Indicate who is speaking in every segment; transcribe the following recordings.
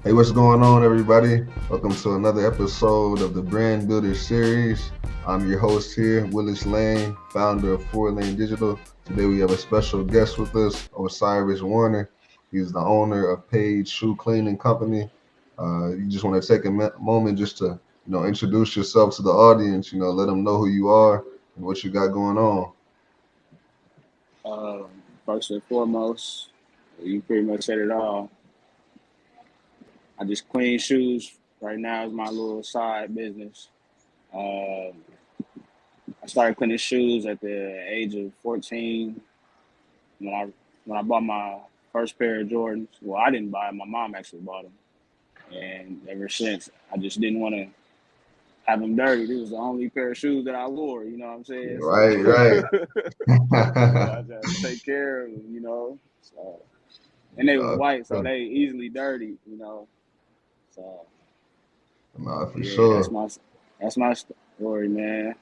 Speaker 1: Hey, what's going on, everybody? Welcome to another episode of the Brand Builder Series. I'm your host here, Willis Lane, founder of 4 Lane Digital. Today we have a special guest with us, Osiris Warner. He's the owner of Page Shoe Cleaning Company. You just want to take a moment just to, introduce yourself to the audience. Let them know who you are and what you got going on.
Speaker 2: Um, First and foremost, you pretty much said it all. I just clean shoes. Right now is my little side business. Um, I started cleaning shoes at the age of 14 when I bought my first pair of Jordans. Well, I didn't buy them. My mom actually bought them. And ever since, I just didn't want to have them dirty. This was the only pair of shoes that I wore. You know what I'm saying? So,
Speaker 1: Right, right.
Speaker 2: so I just take care of them. So, and they was
Speaker 1: uh,
Speaker 2: white, so
Speaker 1: for
Speaker 2: they easily dirty. So
Speaker 1: for
Speaker 2: yeah,
Speaker 1: sure.
Speaker 2: that's my story, man.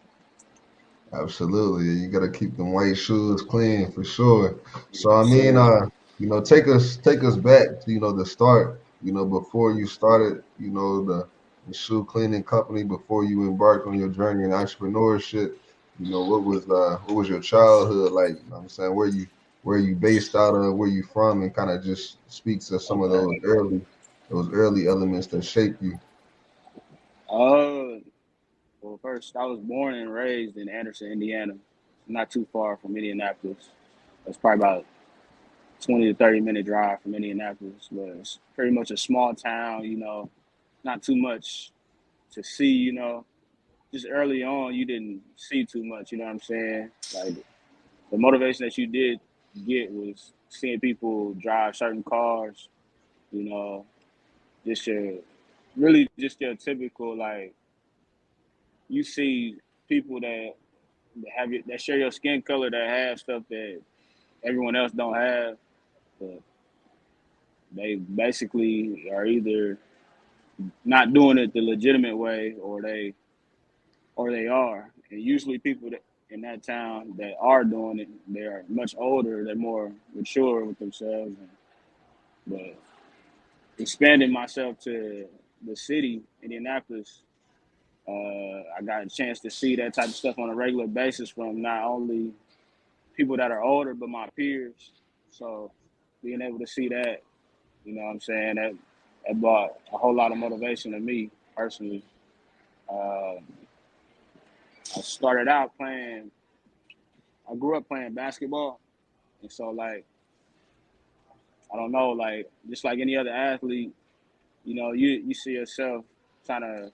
Speaker 1: Absolutely. You gotta keep them white shoes clean for sure. So I
Speaker 2: Yes,
Speaker 1: mean,
Speaker 2: sir.
Speaker 1: take us back to, the start, before you started, the shoe cleaning company, before you embarked on your journey in entrepreneurship. What was your childhood like? You know what I'm saying? Where you based out of, where you from, and kind of just speaks to some of
Speaker 2: Okay.
Speaker 1: those early elements that shaped you.
Speaker 2: Uh, well, first, I was born and raised in Anderson, Indiana, not too far from Indianapolis. It's probably about 20 to 30 minute drive from Indianapolis, but it's pretty much a small town. Not too much to see. Just early on, you didn't see too much. You know what I'm saying? Like the motivation that you did get was seeing people drive certain cars. You know, just just your typical like you see people that share your skin color that have stuff that everyone else don't have, but they basically are either not doing it the legitimate way or they are. And usually people that in that town that are doing it, they are much older, they're more mature with themselves. But expanding myself to the city, Indianapolis, I got a chance to see that type of stuff on a regular basis from not only people that are older, but my peers. So being able to see that, you know what I'm saying, that brought a whole lot of motivation to me personally. Um, I started out playing, I grew up playing basketball. And so, like, I don't know, like, just like any other athlete, you see yourself trying to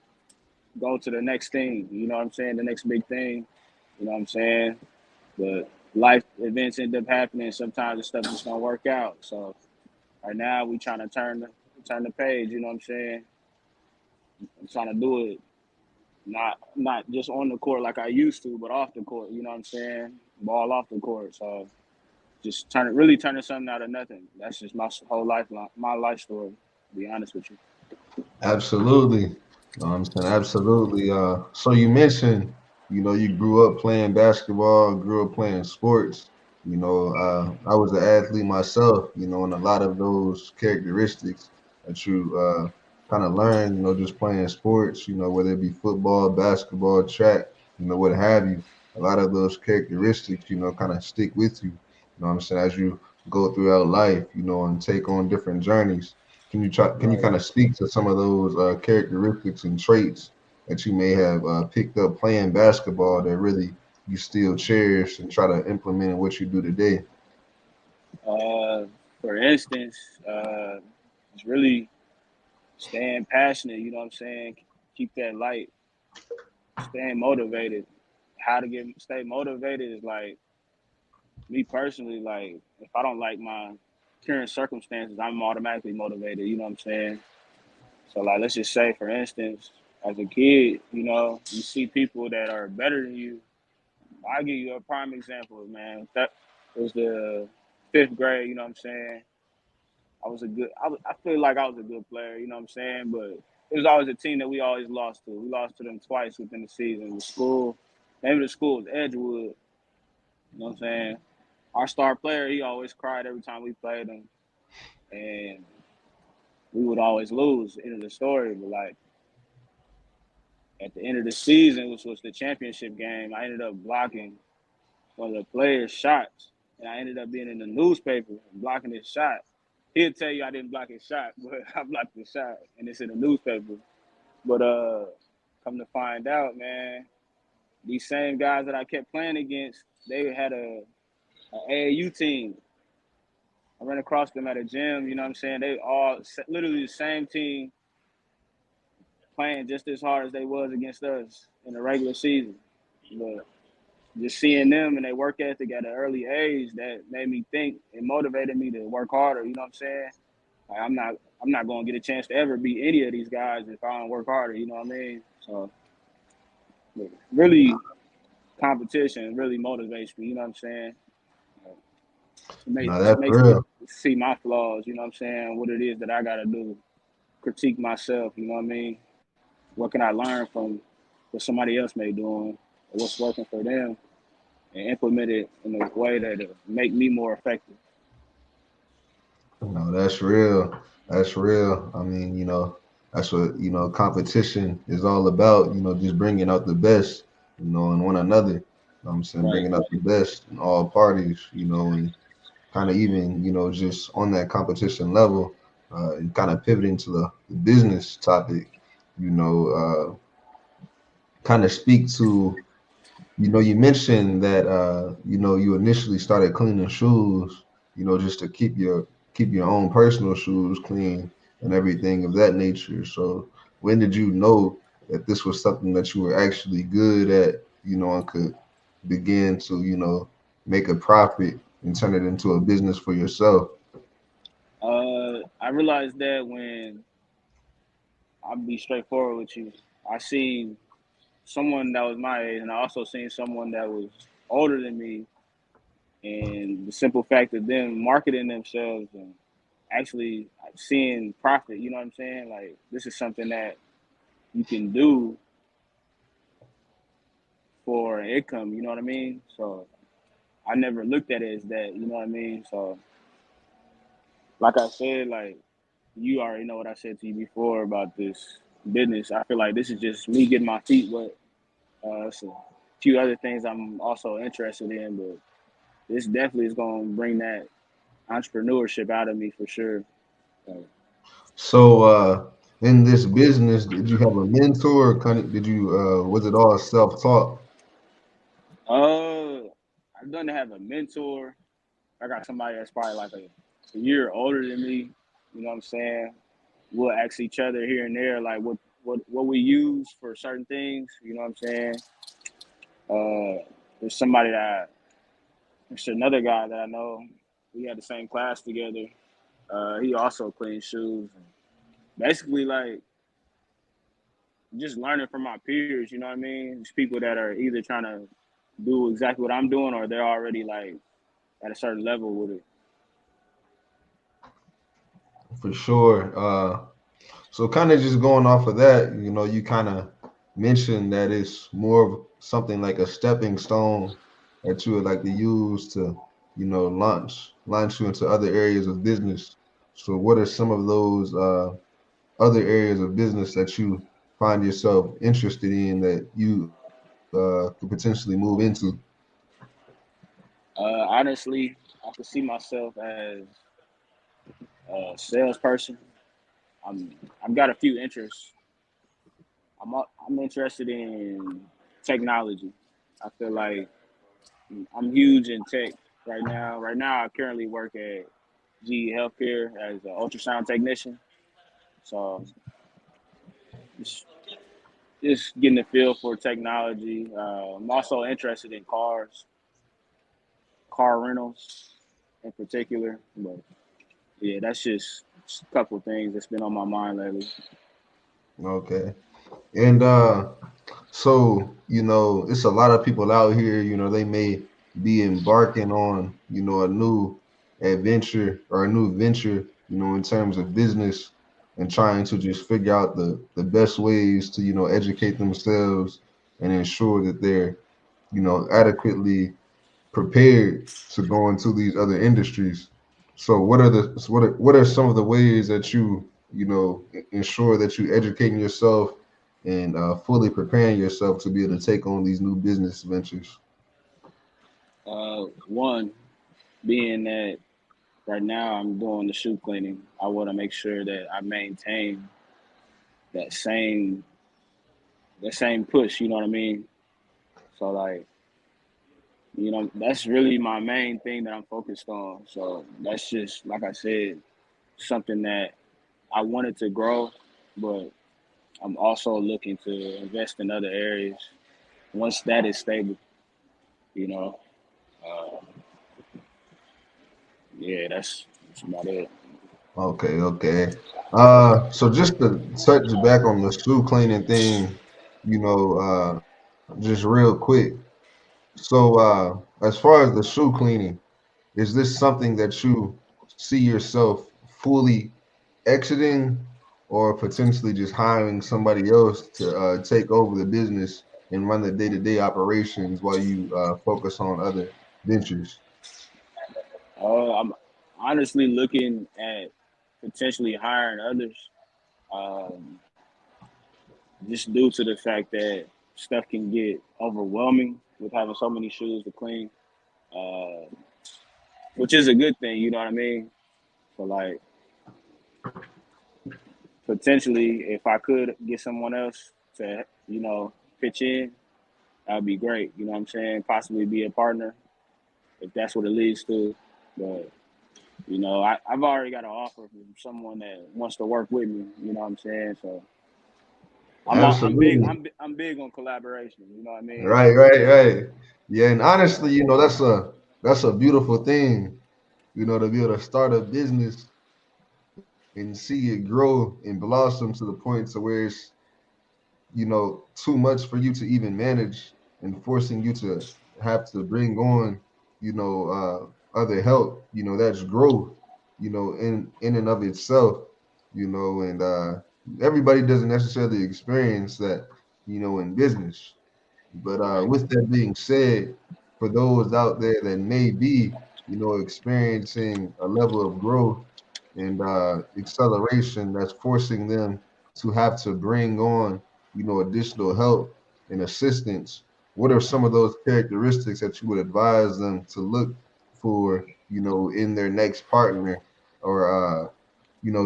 Speaker 2: go to the next thing, you know what I'm saying, the next big thing, you know what I'm saying? But life events end up happening. Sometimes the stuff just don't work out. So right now we trying to turn the page. You know what I'm saying? I'm trying to do it not just on the court like I used to, but off the court. You know what I'm saying? Ball off the court. So just turning something out of nothing. That's just my whole life, my life story. To be honest with you.
Speaker 1: Absolutely. I'm saying absolutely. So you mentioned, you grew up playing basketball, grew up playing sports. I was an athlete myself, and a lot of those characteristics that you kind of learn, just playing sports, whether it be football, basketball, track, what have you. A lot of those characteristics, kind of stick with you. You know what I'm saying? As you go throughout life, and take on different journeys. Can you
Speaker 2: Right.
Speaker 1: kind of speak to some of those characteristics and traits that you may have picked up playing basketball that really you still cherish and try to implement in what you do today?
Speaker 2: Uh, for instance, it's really staying passionate. You know what I'm saying? Keep that light. Staying motivated. How to stay motivated is like me personally. Like if I don't like my current circumstances, I'm automatically motivated. You know what I'm saying? So like let's just say for instance, as a kid, you see people that are better than you. I'll give you a prime example, man. That was the fifth grade. You know what I'm saying? I feel like I was a good player. You know what I'm saying? But it was always a team that we always lost to. We lost to them twice within the season. The school, name of the school was Edgewood. You know what I'm saying? Our star player, he always cried every time we played him. And we would always lose. End of the story. But like at the end of the season, which was the championship game, I ended up blocking one of the players' shots, and I ended up being in the newspaper blocking his shot. He'll tell you I didn't block his shot, but I blocked his shot, and it's in the newspaper. But come to find out, man, these same guys that I kept playing against, they had a AAU team. I ran across them at a gym. You know what I'm saying? They all literally the same team playing just as hard as they was against us in the regular season. But just seeing them and their work ethic at an early age, that made me think and motivated me to work harder. You know what I'm saying? Like, I'm not going to get a chance to ever beat any of these guys if I don't work harder. You know what I mean? So really, competition really motivates me. You know what I'm saying?
Speaker 1: No,
Speaker 2: It
Speaker 1: that's
Speaker 2: makes me
Speaker 1: real.
Speaker 2: see my flaws. You know what I'm saying? What it is that I got to do, critique myself. You know what I mean? What can I learn from what somebody else may doing, or what's working for them, and implement it in a way that make me more effective.
Speaker 1: No, that's real. That's real. I mean, that's what, competition is all about, just bringing out the best, in one another. I'm saying
Speaker 2: Right.
Speaker 1: bringing out the best in all parties, and kind of even, just on that competition level, and kind of pivoting to the business topic, kind of speak to, you mentioned that, you initially started cleaning shoes, just to keep your own personal shoes clean and everything of that nature. So when did you know that this was something that you were actually good at, and could begin to, make a profit and turn it into a business for yourself?
Speaker 2: I realized that when I'll be straightforward with you, I seen someone that was my age, and I also seen someone that was older than me, and the simple fact of them marketing themselves and actually seeing profit. You know what I'm saying? Like this is something that you can do for income. You know what I mean? So I never looked at it as that. You know what I mean? So like I said, like you already know what I said to you before about this business. I feel like this is just me getting my feet wet. It's a few other things I'm also interested in, but this definitely is going to bring that entrepreneurship out of me for sure.
Speaker 1: So in this business, did you have a mentor? Or did you was it all self-taught?
Speaker 2: Uh, I've done to have a mentor. I got somebody that's probably like a year older than me. You know what I'm saying? We'll ask each other here and there, like what we use for certain things. You know what I'm saying? There's somebody that there's another guy that I know. We had the same class together. He also cleans shoes. And basically, like just learning from my peers. You know what I mean? Just people that are either trying to do exactly what I'm doing, or they're already like at a certain level with it.
Speaker 1: For sure. So kind of just going off of that, you kind of mentioned that it's more of something like a stepping stone that you would like to use to, launch you into other areas of business. So what are some of those other areas of business that you find yourself interested in that you could potentially move into?
Speaker 2: Honestly, I could see myself as a salesperson. I'm I've got a few interests. I'm interested in technology. I feel like I'm huge in tech right now. Right now, I currently work at GE Healthcare as an ultrasound technician. So just, just getting a feel for technology. I'm also interested in cars, car rentals in particular. But yeah, that's just a couple of things that's been on my mind lately.
Speaker 1: Okay. And so, it's a lot of people out here, they may be embarking on, a new adventure or a new venture, in terms of business and trying to just figure out the best ways to, educate themselves and ensure that they're, adequately prepared to go into these other industries. So what are some of the ways that you ensure that you educating yourself and fully preparing yourself to be able to take on these new business ventures?
Speaker 2: One being that right now I'm doing the shoe cleaning. I want to make sure that I maintain that same that same push. You know what I mean? So like, that's really my main thing that I'm focused on. So that's just like I said, something that I wanted to grow, but I'm also looking to invest in other areas once that is stable. You know, uh, yeah, that's about it.
Speaker 1: Okay, okay. So just to touch back on the shoe cleaning thing, just real quick. So, as far as the shoe cleaning, is this something that you see yourself fully exiting, or potentially just hiring somebody else to take over the business and run the day-to-day operations while you focus on other ventures?
Speaker 2: I'm honestly looking at potentially hiring others, um, just due to the fact that stuff can get overwhelming with having so many shoes to clean, uh, which is a good thing. You know what I mean? So like, potentially, if I could get someone else to pitch in, that would be great. You know what I'm saying? Possibly be a partner if that's what it leads to. But I've already got an offer from someone that wants to work with me. You know what I'm saying? So I'm big
Speaker 1: Absolutely.
Speaker 2: I'm big on collaboration. You know what I mean?
Speaker 1: Right, right, right. Yeah, and honestly, that's a beautiful thing, to be able to start a business and see it grow and blossom to the point to where it's, too much for you to even manage, and forcing you to have to bring on, other help. That's growth, in and of itself, and everybody doesn't necessarily experience that, in business. But
Speaker 2: Right.
Speaker 1: with that being said, for those out there that may be, experiencing a level of growth and acceleration that's forcing them to have to bring on, additional help and assistance, what are some of those characteristics that you would advise them to look for, in their next partner, or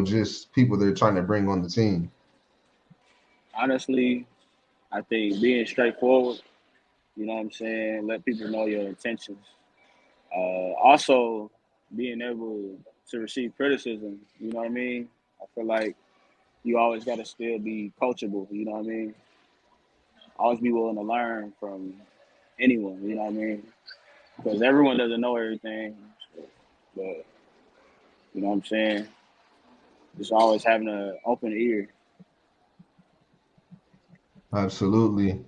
Speaker 1: just people that are trying to bring on the team?
Speaker 2: Honestly, I think being straightforward. You know what I'm saying? Let people know your intentions. Also, being able to receive criticism. You know what I mean? I feel like you always got to still be coachable. You know what I mean? Always be willing to learn from anyone. You know what I mean? Because everyone doesn't know everything, but you know what I'm saying. Just always having an open ear.
Speaker 1: Absolutely.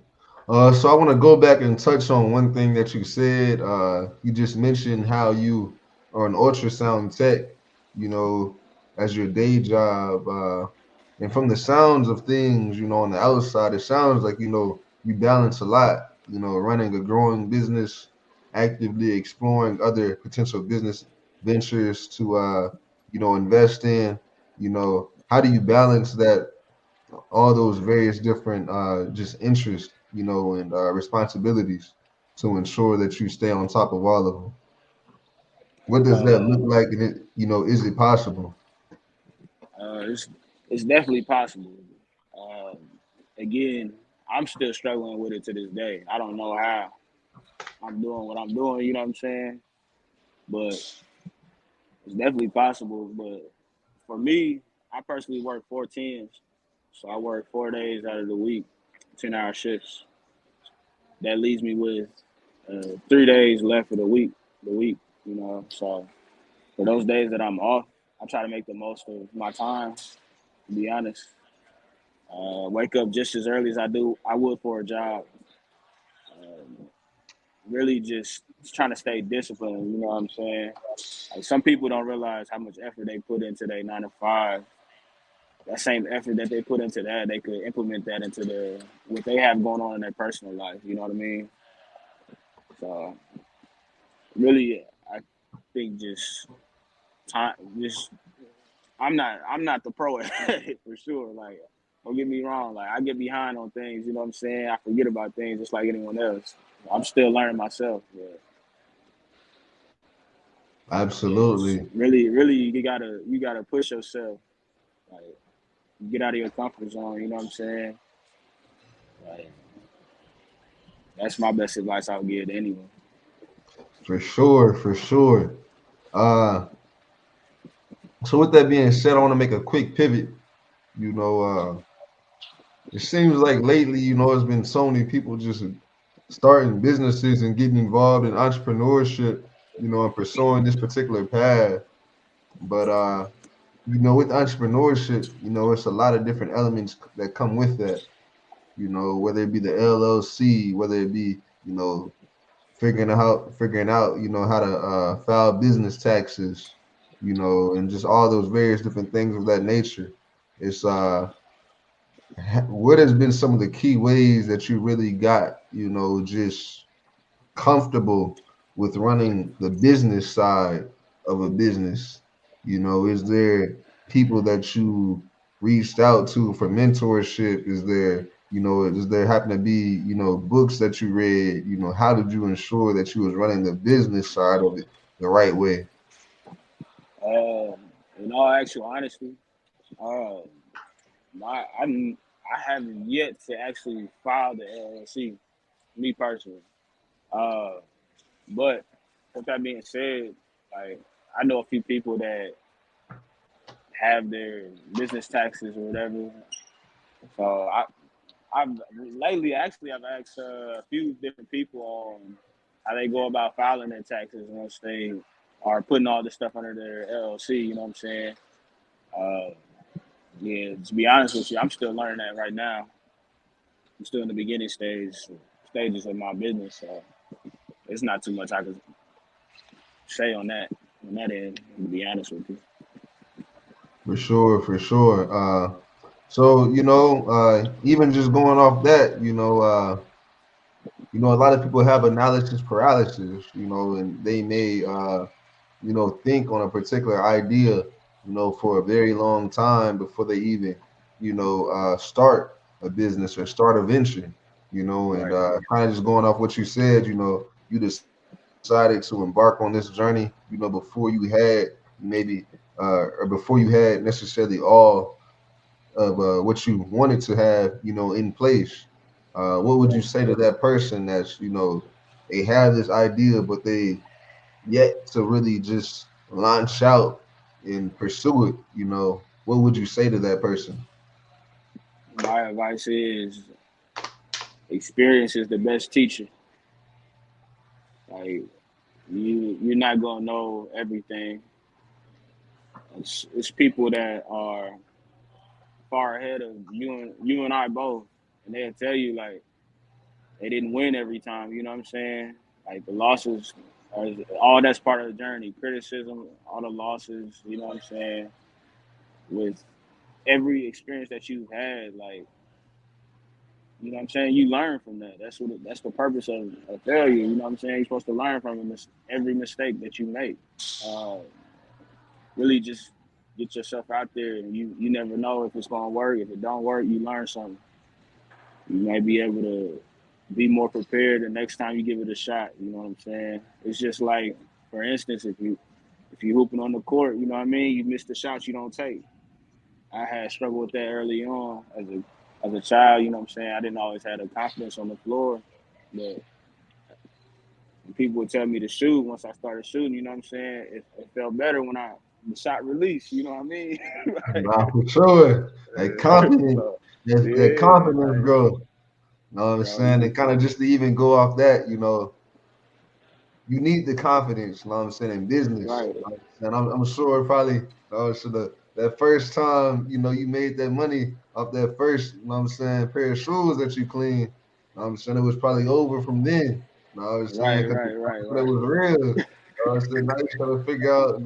Speaker 1: So I want to go back and touch on one thing that you said. You just mentioned how you are an ultrasound tech, as your day job. And from the sounds of things, on the outside, it sounds like, you balance a lot, running a growing business, actively exploring other potential business ventures to, invest in. How do you balance that, all those various different just interests, and responsibilities, to ensure that you stay on top of all of them? What does that look
Speaker 2: Uh,
Speaker 1: like, and is it possible?
Speaker 2: it's definitely possible. Um, Again, I'm still struggling with it to this day. I don't know how I'm doing what I'm doing. You know what I'm saying? But it's definitely possible. But for me, I personally work 4 10s, so I work 4 days out of the week, 10-hour shifts. That leaves me with 3 days left of the week. The week, So for those days that I'm off, I try to make the most of my time. To be honest, wake up just as early as I would for a job. Um, Really, just trying to stay disciplined. You know what I'm saying? Like, some people don't realize how much effort they put into their 9 to 5. That same effort that they put into that, they could implement that into what they have going on in their personal life. You know what I mean? So really, I think just time, just I'm not the pro at it for sure. Like, don't get me wrong. Like, I get behind on things. You know what I'm saying? I forget about things just like anyone else. I'm still learning myself. Yeah, it's
Speaker 1: Absolutely.
Speaker 2: really, you gotta push yourself. Like, get out of your comfort zone. You know what I'm saying? Like, that's my best advice I would give to anyone.
Speaker 1: For sure, for sure. Uh, so with that being said, I want to make a quick pivot. You know, it seems like lately, there's been so many people just starting businesses and getting involved in entrepreneurship, and pursuing this particular path. But with entrepreneurship, it's a lot of different elements that come with that. Whether it be the LLC, whether it be, figuring out, how to file business taxes, and just all those various different things of that nature. It's what has been some of the key ways that you really got, just comfortable with running the business side of a business? Is there people that you reached out to for mentorship? Does there happen to be, books that you read? How did you ensure that you was running the business side of it the right way?
Speaker 2: Um, in all actual honesty, um, I haven't yet to actually file the LLC, me personally. Uh, but with that being said, like, I know a few people that have their business taxes or whatever. So I've lately actually I've asked a few different people on how they go about filing their taxes once they are putting all this stuff under their LLC. You know what I'm saying? Uh, yeah. To be honest with you, I'm still learning that right now. I'm still in the beginning stages of my business, so it's not too much I could say on that end. To be honest with you.
Speaker 1: For sure, for sure. So even just going off that, a lot of people have analysis paralysis, and they may think on a particular idea, for a very long time before they even, start a business or start a venture, and
Speaker 2: Right.
Speaker 1: kind of just going off what you said, you decided to embark on this journey, before you had maybe or before you had necessarily all of what you wanted to have, in place. What would you
Speaker 2: Right.
Speaker 1: say to that person that's, they have this idea, but they yet to really just launch out and pursue it? What would you say to that person?
Speaker 2: My advice is experience is the best teacher. Like, you're not gonna know everything. It's people that are far ahead of you and I both, and they'll tell you like they didn't win every time. You know what I'm saying? Like, the losses, are all that's part of the journey. Criticism, all the losses. You know what I'm saying? With every experience that you've had, like, you know what I'm saying, you learn from that. That's the purpose of failure. You know what I'm saying? You're supposed to learn from every mistake that you make. Uh, really just get yourself out there, and you never know if it's gonna work. If it don't work, you learn something. You might be able to be more prepared the next time you give it a shot. You know what I'm saying? It's just like, for instance, if you hooping on the court, you know what I mean, you miss the shots you don't take. I had struggled with that early on as a child. You know what I'm saying? I didn't always have the confidence on the floor, but when people would tell me to shoot, once I started shooting, you know what I'm saying, it felt better when the shot released. You know what I mean? Like,
Speaker 1: Nah, for sure. That confidence,
Speaker 2: so,
Speaker 1: that
Speaker 2: yeah,
Speaker 1: confidence
Speaker 2: like,
Speaker 1: growth. You know what I'm
Speaker 2: bro,
Speaker 1: saying? And kind of just to even go off that, you need the confidence, you know what I'm saying, in business.
Speaker 2: right,
Speaker 1: You know what I'm sure probably so that first time, you made that money off that first, pair of shoes that you cleaned, I'm saying, it was probably over from then. You know what I'm saying?
Speaker 2: right,
Speaker 1: Because the
Speaker 2: right, right,
Speaker 1: confidence
Speaker 2: right,
Speaker 1: was real. You know what I'm saying? Now you trying to figure out,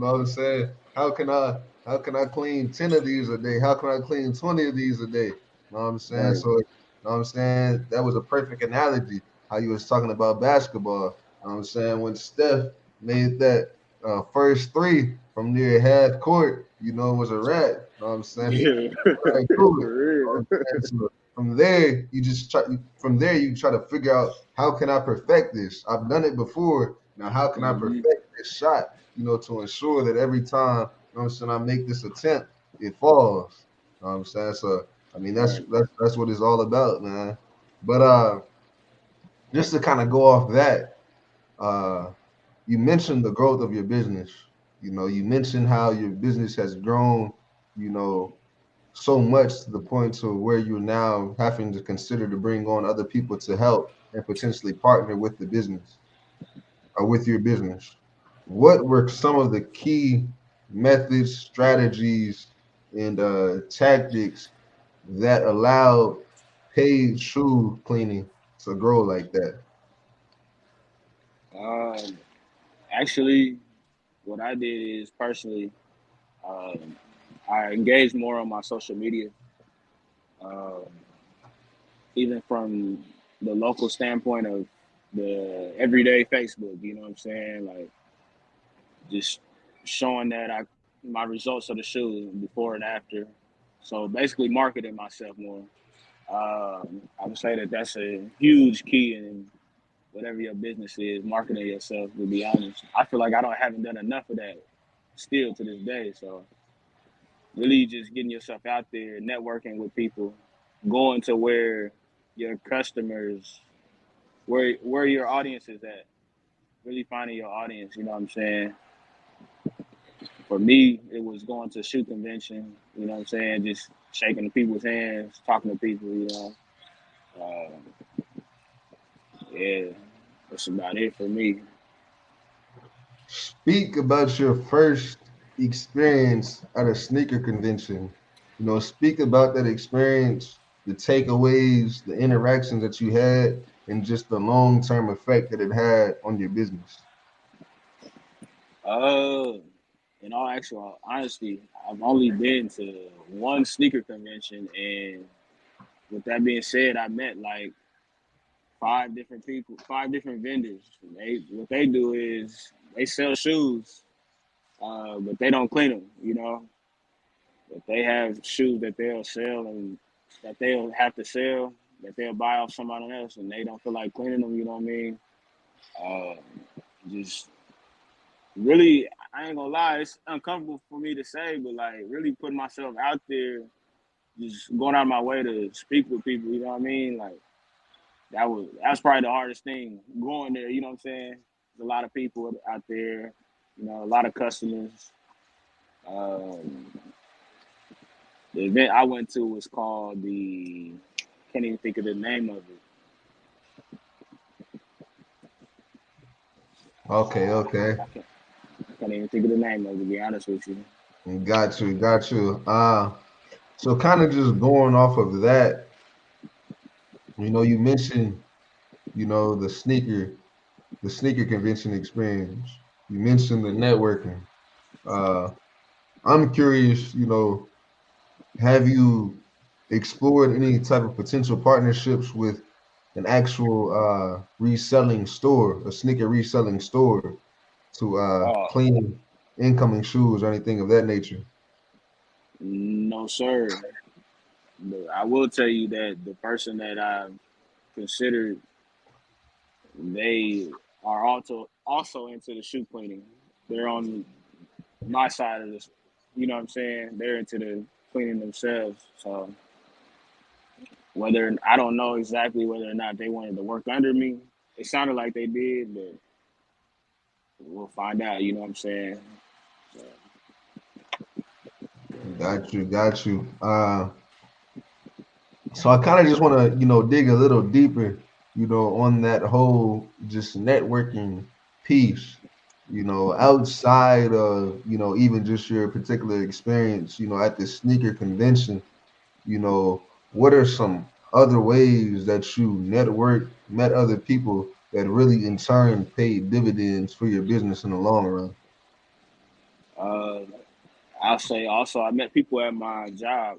Speaker 1: how can I clean 10 of these a day? How can I clean 20 of these a day? You know what I'm saying?
Speaker 2: right.
Speaker 1: So, you know what I'm saying? That was a perfect analogy how you was talking about basketball. You know what I'm saying? When Steph made that first three from near half court, it was a rat. You know what I'm saying?
Speaker 2: Yeah,
Speaker 1: Right through it.
Speaker 2: for real.
Speaker 1: And so from there, you try to figure out how can I perfect this? I've done it before. Now how can I
Speaker 2: Hmm.
Speaker 1: perfect this shot? To ensure that every time, I make this attempt, it falls. You know what I'm saying? So I mean
Speaker 2: Right.
Speaker 1: that's what it's all about, man. But just to kind of go off that, uh you mentioned the growth of your business. You mentioned how your business has grown, you know, so much to the point to where you're now having to consider to bring on other people to help and potentially partner with the business or with your business. What were some of the key methods, strategies, and tactics that allowed paid shoe cleaning to grow like that?
Speaker 2: Um, Actually, what I did is personally, um, I engaged more on my social media, um, even from the local standpoint of the everyday Facebook. You know what I'm saying? Like just showing that my results of the shoes before and after. So basically, marketing myself more. I would say that that's a huge key in whatever your business is, marketing yourself. To be honest, I feel like haven't done enough of that still to this day. So really, just getting yourself out there, networking with people, going to where your customers, where your audience is at. Really finding your audience. You know what I'm saying? For me, it was going to shoe convention. You know what I'm saying? Just shaking people's hands, talking to people. Yeah, that's about it for me.
Speaker 1: Speak about your first experience at a sneaker convention. Speak about that experience, the takeaways, the interactions that you had, and just the long term effect that it had on your business.
Speaker 2: Uh, in all actual honesty, I've only been to one sneaker convention, and with that being said, I met like five different people, five different vendors. What they do is they sell shoes, but they don't clean them. But they have shoes that they'll sell and that they'll have to sell that they'll buy off somebody else, and they don't feel like cleaning them. You know what I mean? Uh, just really, I ain't gonna lie, it's uncomfortable for me to say, but like really putting myself out there, just going out of my way to speak with people. You know what I mean? Like that's probably the hardest thing going there. You know what I'm saying? There's a lot of people out there. A lot of customers. Um, the event I went to was called the. Can't even think of the name of it.
Speaker 1: Okay, okay.
Speaker 2: I can't even think of the name of it. To be honest with you.
Speaker 1: Got you, got you. So kind of just going off of that, you mentioned, the sneaker convention experience. You mentioned the networking. Uh, I'm curious, have you explored any type of potential partnerships with an actual reselling store, a sneaker reselling store to
Speaker 2: Oh
Speaker 1: clean incoming shoes or anything of that nature?
Speaker 2: no, sir. But I will tell you that the person that I considered, they are also into the shoe cleaning. They're on my side of this. You know what I'm saying? They're into the cleaning themselves. So whether I don't know exactly whether or not they wanted to work under me. It sounded like they did, but we'll find out. You know what I'm saying? So,
Speaker 1: Got you, got you. So I kind of just want to, dig a little deeper, on that whole just networking piece, outside of, even just your particular experience, at the sneaker convention, what are some other ways that you network, met other people that really in turn paid dividends for your business in the long run?
Speaker 2: uh, I'll say also I met people at my job.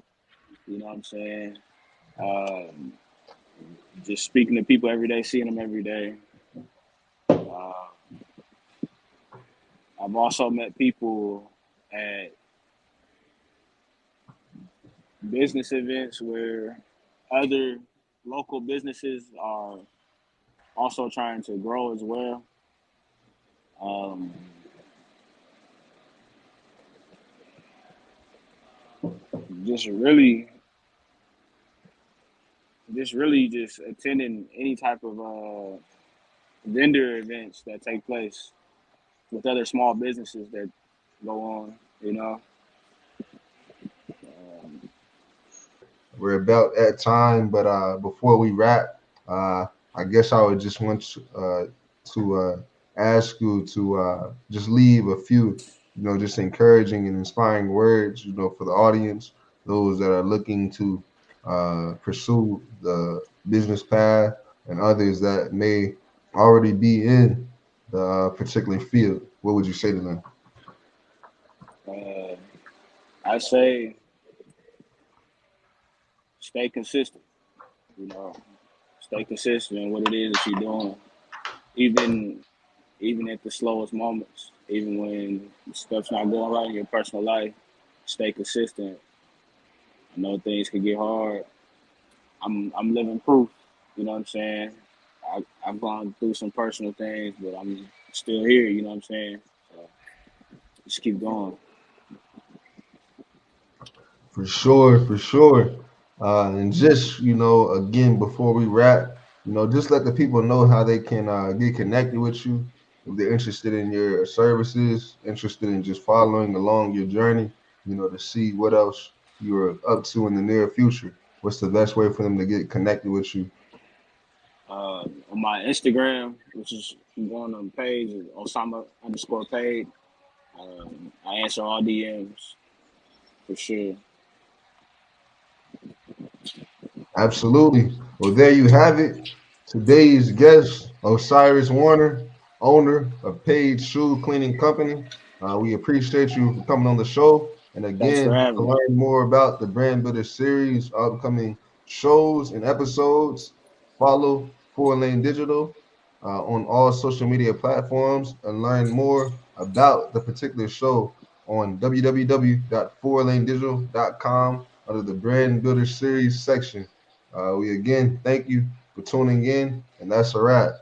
Speaker 2: You know what I'm saying? Um, just speaking to people every day, seeing them every day. Uh, I've also met people at business events where other local businesses are also trying to grow as well. Um, just really, just attending any type of vendor events that take place with other small businesses that go on. You know, um,
Speaker 1: We're about at time, but before we wrap, uh, I guess I would just want to ask you to just leave a few, just encouraging and inspiring words, for the audience, those that are looking to pursue the business path, and others that may already be in the particular field. What would you say to them?
Speaker 2: uh, I say stay consistent. You know, stay consistent in what it is that you're doing, even at the slowest moments, even when stuff's not going right in your personal life. Stay consistent. I know things can get hard. I'm living proof. You know what I'm saying? I've gone through some personal things, but I'm still here. You know what I'm saying? So just keep going.
Speaker 1: For sure, for sure. And just, again, before we wrap, just let the people know how they can get connected with you if they're interested in your services, interested in just following along your journey, to see what else you're up to in the near future. What's the best way for them to get connected with you?
Speaker 2: On my Instagram, which is going on the page, is Osama underscore paid. I answer all DMs for sure.
Speaker 1: Absolutely. Well, there you have it. Today's guest, Osiris Warner, owner of Paid Shoe Cleaning Company. We appreciate you for coming on the show. And
Speaker 2: Thanks for
Speaker 1: again, to
Speaker 2: having me.
Speaker 1: learn more about the Brand Builder series, upcoming shows and episodes, follow Four Lane Digital on all social media platforms and learn more about the particular show on www.fourlanedigital.com under the Brand Builder series section. We again thank you for tuning in, and that's a wrap.